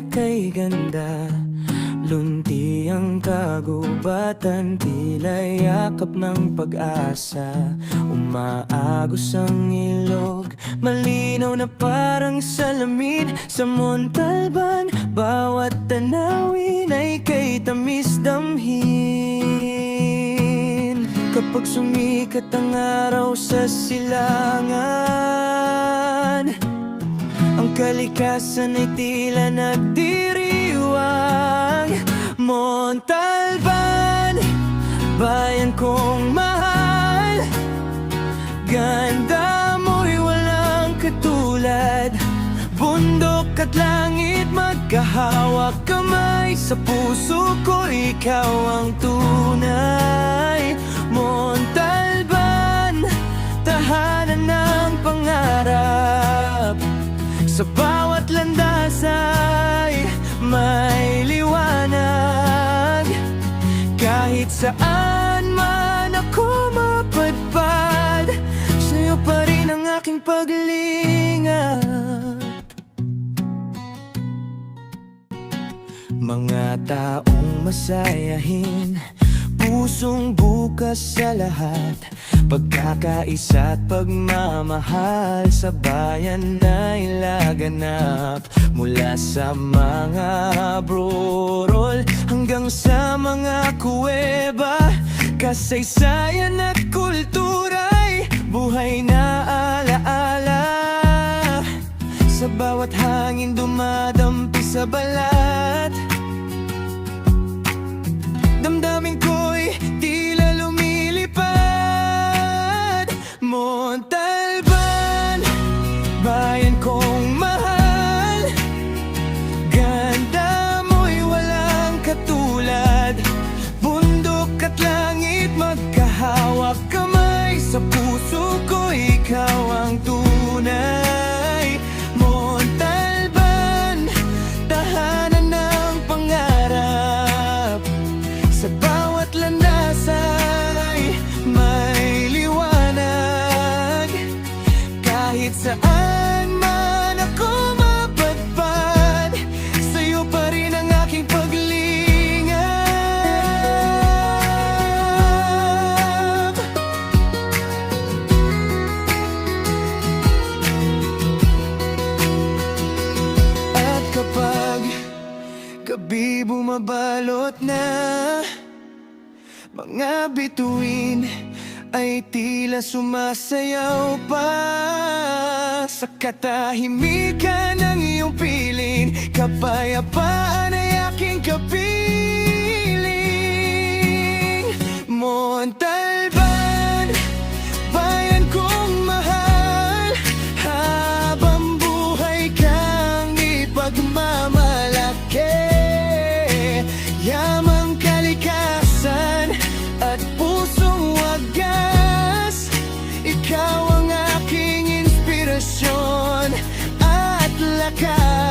kay ganda. Lunti ang kagubatan, tila yakap ng pag-asa. Umaagos ang ilog, malinaw na parang salamin. Sa Montalban, bawat tanawin ay kay tamis damhin. Kapag sumikat ang araw sa silangan, ang kalikasan ay tila nagdiriwang. Montalban, bayan kong mahal, ganda mo'y walang katulad. Bundok at langit magkahawak kamay, sa puso ko ikaw ang tunay. Montalban, tahanan ng pangarap, sa bawat landas ay may liwanag. Kahit saan man ako mapadpad, sa'yo pa rin ang aking paglingap. Mga taong masayahin, pusong bukas sa lahat. Pagkakaisa at pagmamahal sa bayan ay laganap. Mula sa mga brorol hanggang sa mga kuweba, kasaysayan at kultura'y buhay na alaala. Sa bawat hangin dumadampi sa balat, damdamin ko'y tila lumilipad. Montalban, bayan kong mahal, ganda mo'y walang katulad. Bundok at langit magkahawak kamay, sa puso ko ikaw ang tunay. Montalban, tahanan ng pangarap, sa bawat landas ay may liwanag. Kahit saan man ako mapadpad, sa'yo pa rin ang aking paglingap. At kapag gabi bumabalot na, mga bituin ay tila sumasayaw pa. Sa katahimikan ng iyong piling, kapayapaan ay aking kapiling. Montalban, bayan kong mahal, habang buhay kang ipagmamalaki. Yamang kalikasan at pusong wagas, ikaw ang aking inspirasyon at lakas.